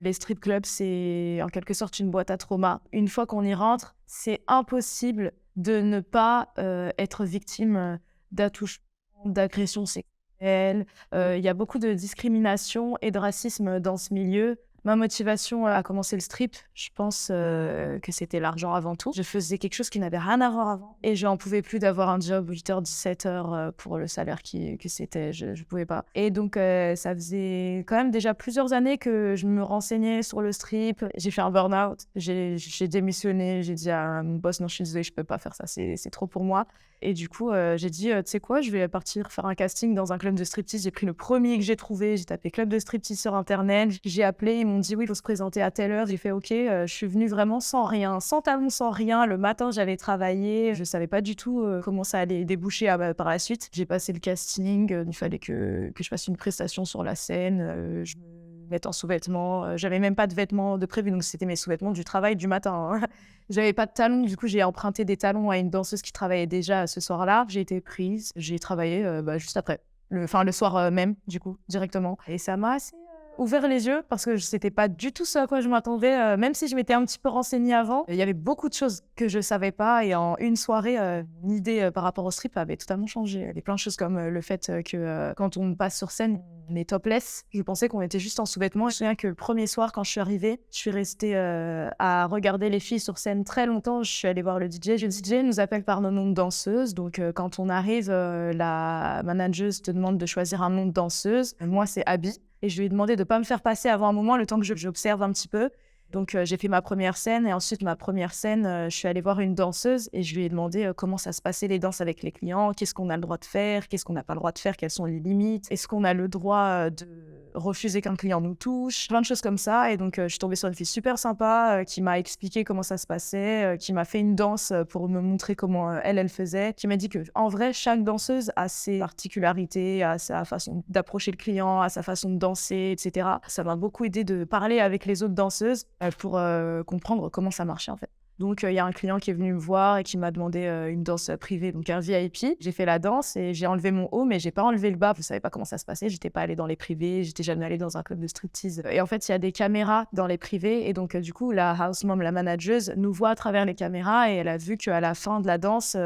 Les strip clubs, c'est en quelque sorte une boîte à trauma. Une fois qu'on y rentre, c'est impossible de ne pas, être victime, d'attouchements, d'agressions sexuelles. Il y a beaucoup de discrimination et de racisme dans ce milieu. Ma motivation à commencer le strip, je pense, que c'était l'argent avant tout. Je faisais quelque chose qui n'avait rien à voir avant et j'en pouvais plus d'avoir un job 8h-17h, pour le salaire que c'était. Je pouvais pas et donc ça faisait quand même déjà plusieurs années que je me renseignais sur le strip. J'ai fait un burn-out, j'ai démissionné, j'ai dit à mon boss: «Non, je suis désolée, je peux pas faire ça, c'est trop pour moi». Et du coup, j'ai dit: «Tu sais quoi? Je vais partir faire un casting dans un club de striptease». J'ai pris le premier que j'ai trouvé, j'ai tapé club de striptease sur internet, j'ai appelé, ils m'ont dit: «Oui, il faut se présenter à telle heure». J'ai fait: «OK». Je suis venue vraiment sans rien, sans talons, sans rien. Le matin, j'allais travailler, je savais pas du tout, comment ça allait déboucher par la suite. J'ai passé le casting, il fallait que je fasse une prestation sur la scène, je me mette en sous-vêtements, j'avais même pas de vêtements de prévu, donc c'était mes sous-vêtements du travail du matin, hein. J'avais pas de talons, du coup, j'ai emprunté des talons à une danseuse qui travaillait déjà ce soir-là. J'ai été prise, j'ai travaillé, juste après. Le soir, même, du coup, directement et ça m'a assez, ouvert les yeux parce que c'était pas du tout ce à quoi je m'attendais, même si je m'étais un petit peu renseignée avant. Il y avait beaucoup de choses que je savais pas et en une soirée, mon idée, par rapport au strip avait totalement changé. Il y avait plein de choses comme, le fait, que, quand on passe sur scène, on est topless. Je pensais qu'on était juste en sous-vêtements. Je me souviens que le premier soir, quand je suis arrivée, je suis restée, à regarder les filles sur scène très longtemps. Je suis allée voir le DJ. Le DJ nous appelle par nos noms de danseuses. Donc, quand on arrive, la manageuse te demande de choisir un nom de danseuse. Moi, c'est Abby et je lui ai demandé de pas me faire passer avant un moment, le temps que j'observe un petit peu. Donc, j'ai fait ma première scène et ensuite ma première scène, je suis allée voir une danseuse et je lui ai demandé, comment ça se passait les danses avec les clients, qu'est-ce qu'on a le droit de faire, qu'est-ce qu'on n'a pas le droit de faire, quelles sont les limites, est-ce qu'on a le droit, de refuser qu'un client nous touche, plein de choses comme ça. Et donc, je suis tombée sur une fille super sympa, qui m'a expliqué comment ça se passait, qui m'a fait une danse, pour me montrer comment, elle faisait, qui m'a dit que en vrai, chaque danseuse a ses particularités, a sa façon d'approcher le client, a sa façon de danser, et cetera. Ça m'a beaucoup aidée de parler avec les autres danseuses, pour, comprendre comment ça marchait, en fait. Donc, il y a un client qui est venu me voir et qui m'a demandé, une danse, privée, donc un VIP. J'ai fait la danse et j'ai enlevé mon haut, mais j'ai pas enlevé le bas. Je savais pas comment ça se passait. J'étais pas allée dans les privés, j'étais jamais allée dans un club de striptease. Et en fait, il y a des caméras dans les privés et donc, du coup, la house mom, la manageuse, nous voit à travers les caméras et elle a vu qu'à la fin de la danse,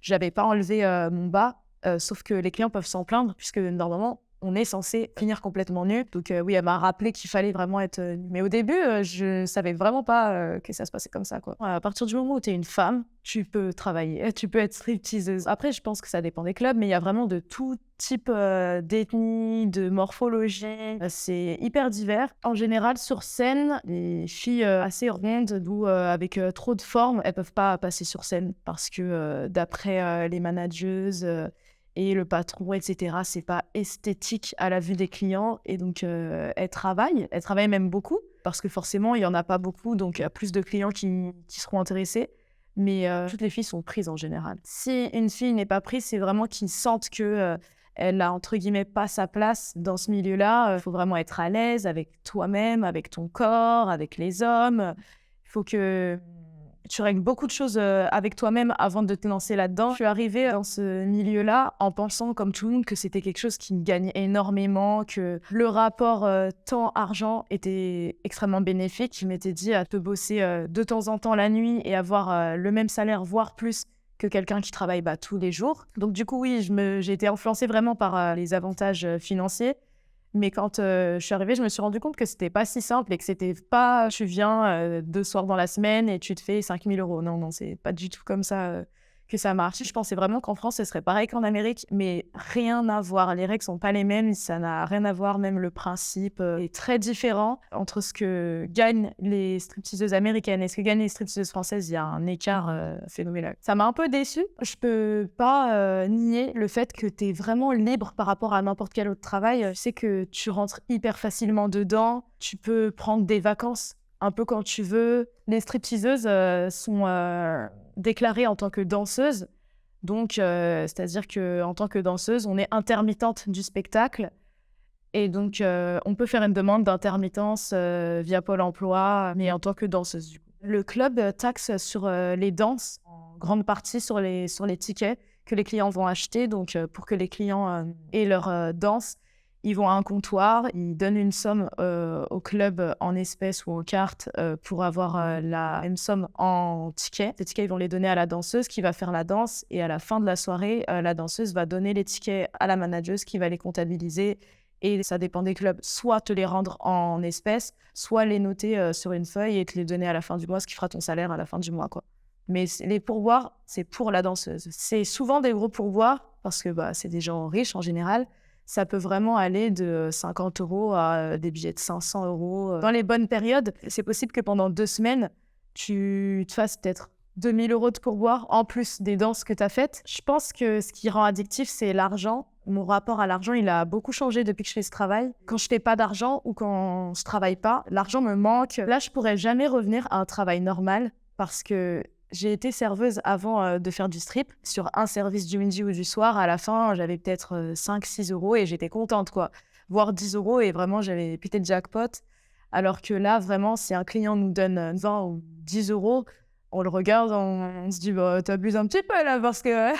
j'avais pas enlevé, mon bas, sauf que les clients peuvent s'en plaindre puisque normalement, on est censé finir complètement nu. Donc, oui, elle m'a rappelé qu'il fallait vraiment être, nue. Mais au début, je savais vraiment pas, que ça se passait comme ça, quoi. À partir du moment où tu es une femme, tu peux travailler, tu peux être stripteaseuse. Après, je pense que ça dépend des clubs, mais il y a vraiment de tout type, d'ethnie, de morphologie. C'est hyper divers. En général, sur scène, les filles, assez rondes ou, avec, trop de forme, elles peuvent pas passer sur scène parce que, d'après, les manageuses, et le patron, et cetera, c'est pas esthétique à la vue des clients et donc elle travaille même beaucoup parce que forcément, il y en a pas beaucoup, donc il y a plus de clients qui seront intéressés. Mais toutes les filles sont prises en général. Si une fille n'est pas prise, c'est vraiment qu'ils sentent que, elle a entre guillemets «pas sa place» dans ce milieu-là. Il faut vraiment être à l'aise avec toi-même, avec ton corps, avec les hommes. Il faut que tu règles beaucoup de choses, avec toi-même avant de te lancer là-dedans. Je suis arrivée dans ce milieu-là en pensant, comme tout le monde, que c'était quelque chose qui me gagnait énormément, que le rapport, temps-argent était extrêmement bénéfique. Je m'étais dit: «À te bosser, de temps en temps la nuit et avoir, le même salaire, voire plus, que quelqu'un qui travaille, tous les jours». Donc du coup, oui, j'ai été influencée vraiment par, les avantages, financiers. Mais quand, je suis arrivée, je me suis rendue compte que c'était pas si simple et que c'était pas tu viens, 2 soirs dans la semaine et tu te fais 5 000 €. Non, non, c'est pas du tout comme ça, que ça marche. Je pensais vraiment qu'en France, ce serait pareil qu'en Amérique, mais rien à voir. Les règles sont pas les mêmes, ça n'a rien à voir. Même le principe, est très différent. Entre ce que gagnent les stripteaseuses américaines et ce que gagnent les stripteaseuses françaises, il y a un écart, phénoménal. Ça m'a un peu déçue. Je peux pas, nier le fait que tu es vraiment libre par rapport à n'importe quel autre travail. Tu sais que tu rentres hyper facilement dedans, tu peux prendre des vacances un peu quand tu veux. Les stripteaseuses, sont, déclarées en tant que danseuses. Donc, c'est-à-dire qu'en tant que danseuse, on est intermittente du spectacle et donc, on peut faire une demande d'intermittence, via Pôle emploi, mais en tant que danseuse, du coup. Le club, taxe sur, les danses, en grande partie sur les tickets que les clients vont acheter. Donc, pour que les clients, aient leur, danse, Ils vont à un comptoir, ils donnent une somme au club en espèces ou en cartes pour avoir la même somme en tickets. Ces tickets, ils vont les donner à la danseuse qui va faire la danse. Et à la fin de la soirée, la danseuse va donner les tickets à la manageuse qui va les comptabiliser. Et ça dépend des clubs. Soit te les rendre en espèces, soit les noter sur une feuille et te les donner à la fin du mois, ce qui fera ton salaire à la fin du mois, quoi. Mais les pourboires, c'est pour la danseuse. C'est souvent des gros pourboires parce que c'est des gens riches en général. Ça peut vraiment aller de 50 € à des billets de 500 €. Dans les bonnes périodes, c'est possible que pendant 2 semaines, tu te fasses peut-être 2000 € de pourboire en plus des danses que tu as faites. Je pense que ce qui rend addictif, c'est l'argent. Mon rapport à l'argent, il a beaucoup changé depuis que je fais ce travail. Quand je fais pas d'argent ou quand je travaille pas, l'argent me manque. Là, je pourrais jamais revenir à un travail normal parce que j'ai été serveuse avant de faire du strip. Sur un service du midi ou du soir, à la fin, j'avais peut-être 5-6 € et j'étais contente, quoi. Voire 10 € et vraiment, j'avais pété le jackpot. Alors que là, vraiment, si un client nous donne 20 ou 10 €, on le regarde, on se dit t'abuses un petit peu là parce que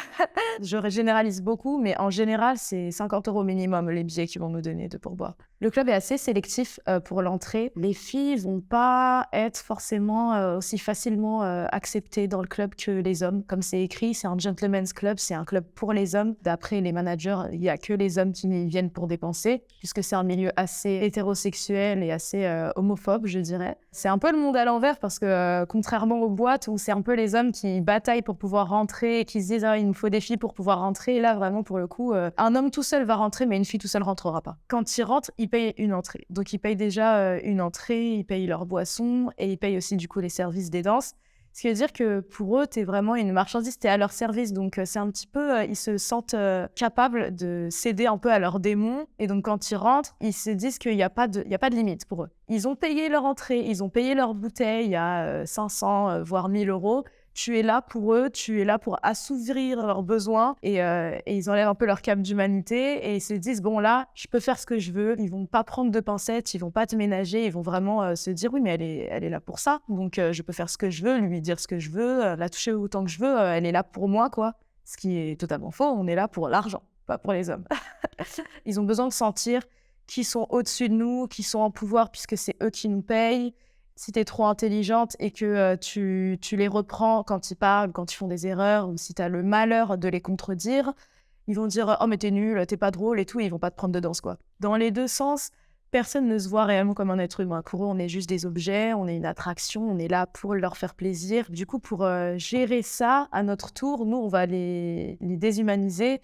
je généralise beaucoup, mais en général, c'est 50 € minimum les billets qu'ils vont nous donner de pourboire. Le club est assez sélectif pour l'entrée. Les filles vont pas être forcément aussi facilement acceptées dans le club que les hommes. Comme c'est écrit, c'est un gentleman's club, c'est un club pour les hommes. D'après les managers, il y a que les hommes qui y viennent pour dépenser, puisque c'est un milieu assez hétérosexuel et assez homophobe, je dirais. C'est un peu le monde à l'envers parce que contrairement aux boîtes où c'est un peu les hommes qui bataillent pour pouvoir rentrer et qui se disent il nous faut des filles pour pouvoir rentrer. Et là, vraiment, pour le coup, un homme tout seul va rentrer, mais une fille tout seule rentrera pas. Quand ils rentrent, ils payent une entrée. Donc, ils payent déjà une entrée, ils payent leur boisson et ils payent aussi, du coup, les services des danses. Ce qui veut dire que pour eux, t'es vraiment une marchandise, t'es à leur service. Donc, c'est un petit peu, ils se sentent capables de céder un peu à leurs démons. Et donc, quand ils rentrent, ils se disent qu'il n'y a pas de limite pour eux. Ils ont payé leur entrée, ils ont payé leur bouteille à 500, voire 1000 €. Tu es là pour eux, tu es là pour assouvir leurs besoins et ils enlèvent un peu leur cape d'humanité et ils se disent bon là, je peux faire ce que je veux. Ils vont pas prendre de pincettes, ils vont pas te ménager, ils vont vraiment se dire oui mais elle est là pour ça, donc je peux faire ce que je veux, lui dire ce que je veux, la toucher autant que je veux, elle est là pour moi quoi. Ce qui est totalement faux, on est là pour l'argent, pas pour les hommes. Ils ont besoin de sentir qu'ils sont au-dessus de nous, qu'ils sont en pouvoir puisque c'est eux qui nous payent. Si tu es trop intelligente et que tu les reprends quand ils parlent, quand ils font des erreurs, ou si tu as le malheur de les contredire, ils vont dire « Oh, mais t'es nul, t'es pas drôle et tout », et ils vont pas te prendre de danse, quoi. Dans les deux sens, personne ne se voit réellement comme un être humain. Pour eux, on est juste des objets, on est une attraction, on est là pour leur faire plaisir. Du coup, pour gérer ça, à notre tour, nous, on va les déshumaniser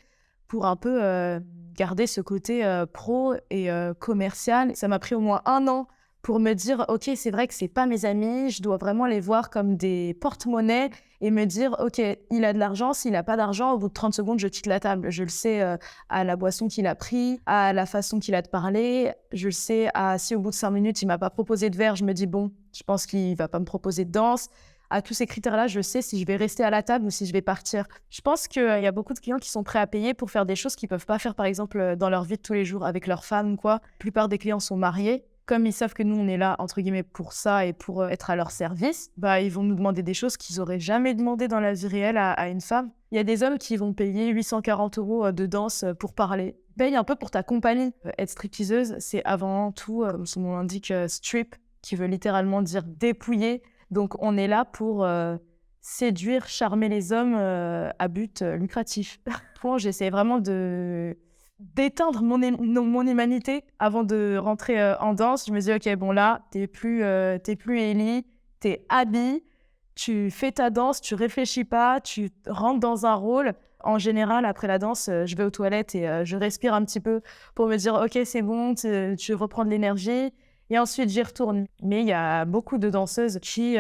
pour un peu garder ce côté pro et commercial. Ça m'a pris au moins 1 an pour me dire, OK, c'est vrai que c'est pas mes amis, je dois vraiment les voir comme des porte-monnaies et me dire, OK, il a de l'argent, s'il a pas d'argent, au bout de 30 secondes, je quitte la table. Je le sais à la boisson qu'il a pris, à la façon qu'il a de parler. Je le sais si au bout de 5 minutes, il m'a pas proposé de verre, je me dis, bon, je pense qu'il va pas me proposer de danse. À tous ces critères-là, je sais si je vais rester à la table ou si je vais partir. Je pense qu'il y a beaucoup de clients qui sont prêts à payer pour faire des choses qu'ils peuvent pas faire, par exemple, dans leur vie de tous les jours avec leur femme ou quoi. La plupart des clients sont mariés. Comme ils savent que nous, on est là, entre guillemets, pour ça et pour être à leur service, ils vont nous demander des choses qu'ils n'auraient jamais demandé dans la vie réelle à une femme. Il y a des hommes qui vont payer 840 € de danse pour parler. Paye un peu pour ta compagnie. Être stripteaseuse, c'est avant tout, comme son nom l'indique, strip, qui veut littéralement dire dépouiller. Donc, on est là pour séduire, charmer les hommes à but lucratif. J'essaie vraiment d'éteindre mon humanité avant de rentrer en danse. Je me dis, OK, bon là, t'es plus Ellie, t'es Abby, tu fais ta danse, tu réfléchis pas, tu rentres dans un rôle. En général, après la danse, je vais aux toilettes et je respire un petit peu pour me dire, OK, c'est bon, tu reprends de l'énergie. Et ensuite, j'y retourne. Mais il y a beaucoup de danseuses qui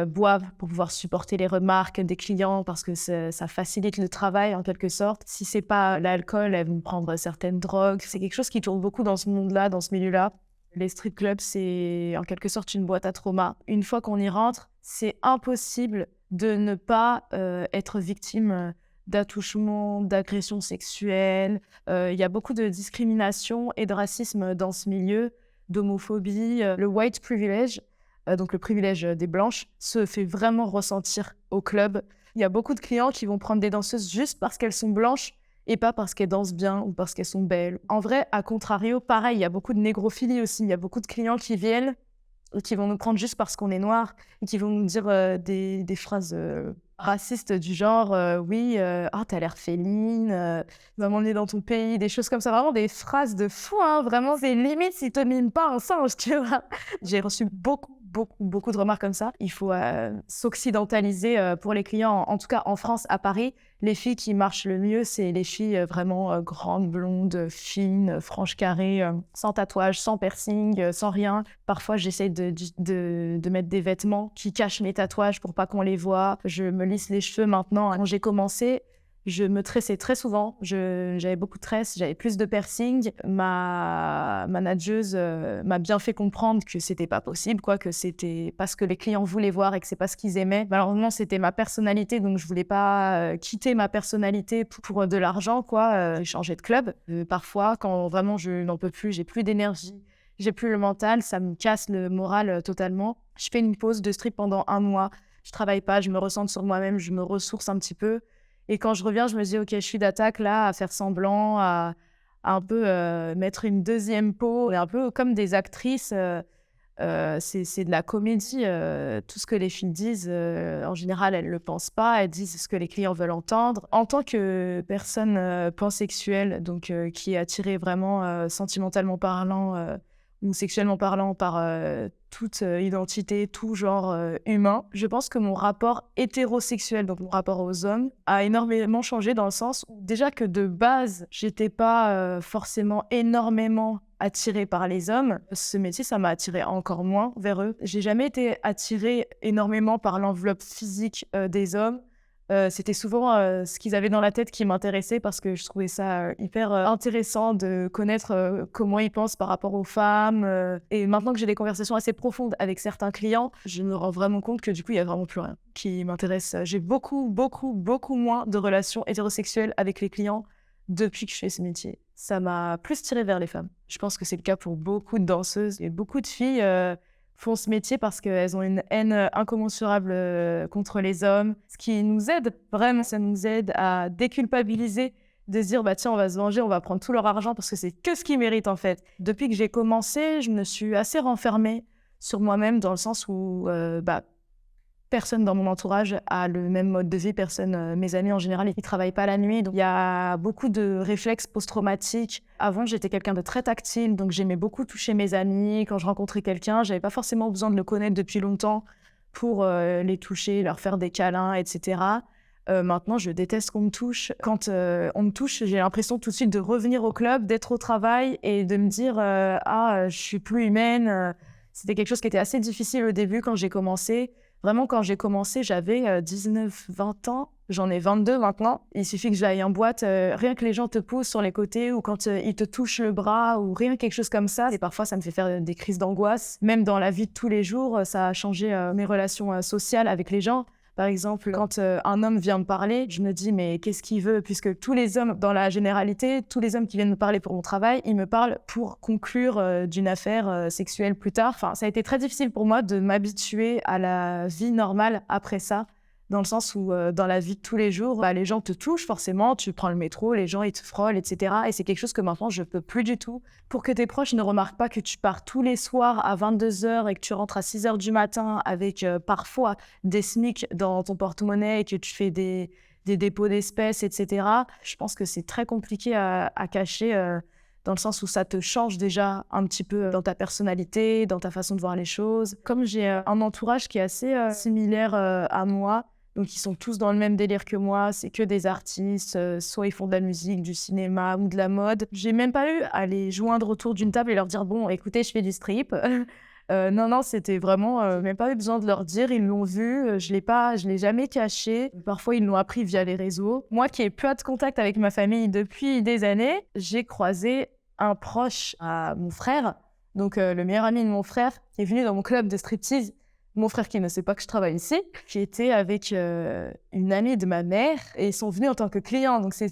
boivent pour pouvoir supporter les remarques des clients parce que ça facilite le travail en quelque sorte. Si c'est pas l'alcool, elles vont prendre certaines drogues. C'est quelque chose qui tourne beaucoup dans ce monde-là, dans ce milieu-là. Les strip clubs, c'est en quelque sorte une boîte à trauma. Une fois qu'on y rentre, c'est impossible de ne pas être victime d'attouchements, d'agressions sexuelles. Il y a beaucoup de discrimination et de racisme dans ce milieu, d'homophobie. Le white privilege, donc le privilège des blanches, se fait vraiment ressentir au club. Il y a beaucoup de clients qui vont prendre des danseuses juste parce qu'elles sont blanches et pas parce qu'elles dansent bien ou parce qu'elles sont belles. En vrai, à contrario, pareil, il y a beaucoup de négrophilie aussi. Il y a beaucoup de clients qui viennent et qui vont nous prendre juste parce qu'on est noir et qui vont nous dire des phrases racistes du genre oui, ah, t'as l'air féline, tu vas m'emmener dans ton pays, des choses comme ça. Vraiment des phrases de fou, hein, vraiment, c'est limite s'ils te miment pas un singe, tu vois. J'ai reçu beaucoup de remarques comme ça. Il faut s'occidentaliser pour les clients. En tout cas, en France, à Paris, les filles qui marchent le mieux, c'est les filles vraiment grandes, blondes, fines, franches carrées, sans tatouage, sans piercing, sans rien. Parfois, j'essaie de mettre des vêtements qui cachent mes tatouages pour pas qu'on les voit. Je me lisse les cheveux maintenant. Quand j'ai commencé, je me tressais très souvent. J'avais beaucoup de tresses, j'avais plus de piercing. Ma manageuse m'a bien fait comprendre que c'était pas possible, quoi, que c'était pas ce que les clients voulaient voir et que c'est pas ce qu'ils aimaient. Malheureusement, c'était ma personnalité, donc je voulais pas quitter ma personnalité pour de l'argent, quoi. J'ai changé de club. Parfois, quand vraiment je n'en peux plus, j'ai plus d'énergie, j'ai plus le mental, ça me casse le moral totalement. Je fais une pause de strip pendant 1 mois. Je travaille pas, je me recentre sur moi-même, je me ressource un petit peu. Et quand je reviens, je me dis, OK, je suis d'attaque là, à faire semblant, à un peu mettre une deuxième peau, et un peu comme des actrices. C'est de la comédie. Tout ce que les filles disent, en général, elles ne le pensent pas. Elles disent ce que les clients veulent entendre. En tant que personne pansexuelle, donc qui est attirée vraiment sentimentalement parlant ou sexuellement parlant par toute identité, tout genre humain, je pense que mon rapport hétérosexuel, donc mon rapport aux hommes, a énormément changé dans le sens où déjà que de base, j'étais pas forcément énormément attirée par les hommes. Ce métier, ça m'a attirée encore moins vers eux. J'ai jamais été attirée énormément par l'enveloppe physique des hommes. C'était souvent ce qu'ils avaient dans la tête qui m'intéressait parce que je trouvais ça hyper intéressant de connaître comment ils pensent par rapport aux femmes. Et maintenant que j'ai des conversations assez profondes avec certains clients, je me rends vraiment compte que du coup, il n'y a vraiment plus rien qui m'intéresse. J'ai beaucoup moins de relations hétérosexuelles avec les clients depuis que je fais ce métier. Ça m'a plus tirée vers les femmes. Je pense que c'est le cas pour beaucoup de danseuses et beaucoup de filles font ce métier parce qu'elles ont une haine incommensurable contre les hommes. Ce qui nous aide, vraiment, ça nous aide à déculpabiliser, de se dire, bah tiens, on va se venger, on va prendre tout leur argent parce que c'est que ce qu'ils méritent en fait. Depuis que j'ai commencé, je me suis assez renfermée sur moi-même dans le sens où personne dans mon entourage a le même mode de vie, mes amis en général, ils travaillent pas la nuit, donc il y a beaucoup de réflexes post-traumatiques. Avant, j'étais quelqu'un de très tactile, donc j'aimais beaucoup toucher mes amis. Quand je rencontrais quelqu'un, j'avais pas forcément besoin de le connaître depuis longtemps pour les toucher, leur faire des câlins, etc. Maintenant, je déteste qu'on me touche. Quand on me touche, j'ai l'impression tout de suite de revenir au club, d'être au travail et de me dire je suis plus humaine. C'était quelque chose qui était assez difficile au début quand j'ai commencé. Vraiment, quand j'ai commencé, j'avais 19-20 ans. J'en ai 22 maintenant. Il suffit que j'aille en boîte, rien que les gens te poussent sur les côtés ou quand ils te touchent le bras ou rien quelque chose comme ça. Et parfois, ça me fait faire des crises d'angoisse. Même dans la vie de tous les jours, ça a changé mes relations sociales avec les gens. Par exemple, quand un homme vient me parler, je me dis mais qu'est-ce qu'il veut? Puisque tous les hommes, dans la généralité, tous les hommes qui viennent me parler pour mon travail, ils me parlent pour conclure d'une affaire sexuelle plus tard. Enfin, ça a été très difficile pour moi de m'habituer à la vie normale après ça, dans le sens où dans la vie de tous les jours, les gens te touchent forcément, tu prends le métro, les gens ils te frôlent, etc. Et c'est quelque chose que maintenant je peux plus du tout. Pour que tes proches ne remarquent pas que tu pars tous les soirs à 22h et que tu rentres à 6h du matin avec parfois des SMIC dans ton porte-monnaie et que tu fais des dépôts d'espèces, etc. Je pense que c'est très compliqué à cacher dans le sens où ça te change déjà un petit peu dans ta personnalité, dans ta façon de voir les choses. Comme j'ai un entourage qui est assez similaire à moi, donc ils sont tous dans le même délire que moi, c'est que des artistes, soit ils font de la musique, du cinéma ou de la mode. J'ai même pas eu à les joindre autour d'une table et leur dire « Bon, écoutez, je fais du strip ». Non, c'était vraiment même pas eu besoin de leur dire, ils l'ont vu, je l'ai jamais caché. Parfois, ils l'ont appris via les réseaux. Moi qui ai peu de contact avec ma famille depuis des années, j'ai croisé un proche à mon frère, donc le meilleur ami de mon frère, qui est venu dans mon club de striptease. Mon frère qui ne sait pas que je travaille ici, qui était avec une amie de ma mère et ils sont venus en tant que clients. Donc c'est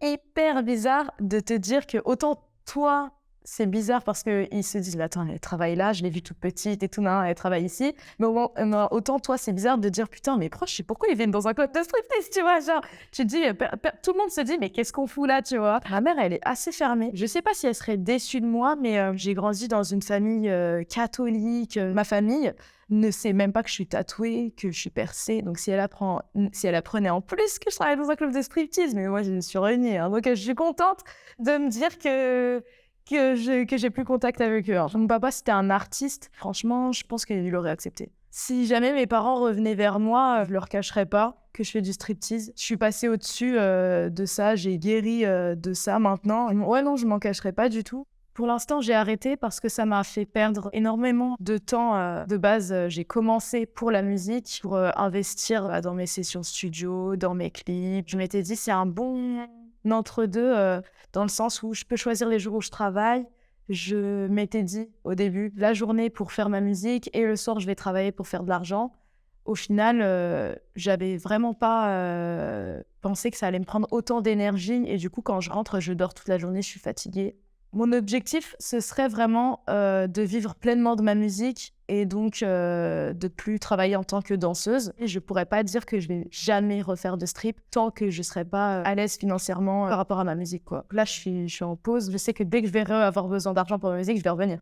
hyper bizarre de te dire que autant toi, c'est bizarre parce qu'ils se disent: «Mais attends, elle travaille là, je l'ai vue toute petite et tout, nin, elle travaille ici». Mais au moins, autant toi, c'est bizarre de dire: «Putain, mes proches, je sais pourquoi ils viennent dans un club de striptease», tu vois? Genre, tu te dis, tout le monde se dit: «Mais qu'est-ce qu'on fout là?» tu vois? Ma mère, elle est assez fermée. Je sais pas si elle serait déçue de moi, mais j'ai grandi dans une famille catholique. Ma famille ne sait même pas que je suis tatouée, que je suis percée. Donc si elle apprenait en plus que je travaille dans un club de striptease, mais moi, je me suis reniée, hein. Donc je suis contente de me dire que j'ai plus contact avec eux, hein. Mon papa, c'était un artiste. Franchement, je pense qu'il aurait accepté. Si jamais mes parents revenaient vers moi, je leur cacherais pas que je fais du striptease. Je suis passée au-dessus de ça, j'ai guéri de ça maintenant. Ouais, non, je m'en cacherai pas du tout. Pour l'instant, j'ai arrêté parce que ça m'a fait perdre énormément de temps. De base, j'ai commencé pour la musique, pour investir dans mes sessions studio, dans mes clips. Je m'étais dit, c'est un bon entre-deux, dans le sens où je peux choisir les jours où je travaille. Je m'étais dit au début, la journée pour faire ma musique et le soir, je vais travailler pour faire de l'argent. Au final, j'avais vraiment pas pensé que ça allait me prendre autant d'énergie et du coup, quand je rentre, je dors toute la journée, je suis fatiguée. Mon objectif, ce serait vraiment de vivre pleinement de ma musique et donc de plus travailler en tant que danseuse. Et je pourrais pas dire que je vais jamais refaire de strip tant que je serai pas à l'aise financièrement par rapport à ma musique, quoi. Là, je suis en pause. Je sais que dès que je vais avoir besoin d'argent pour ma musique, je vais revenir.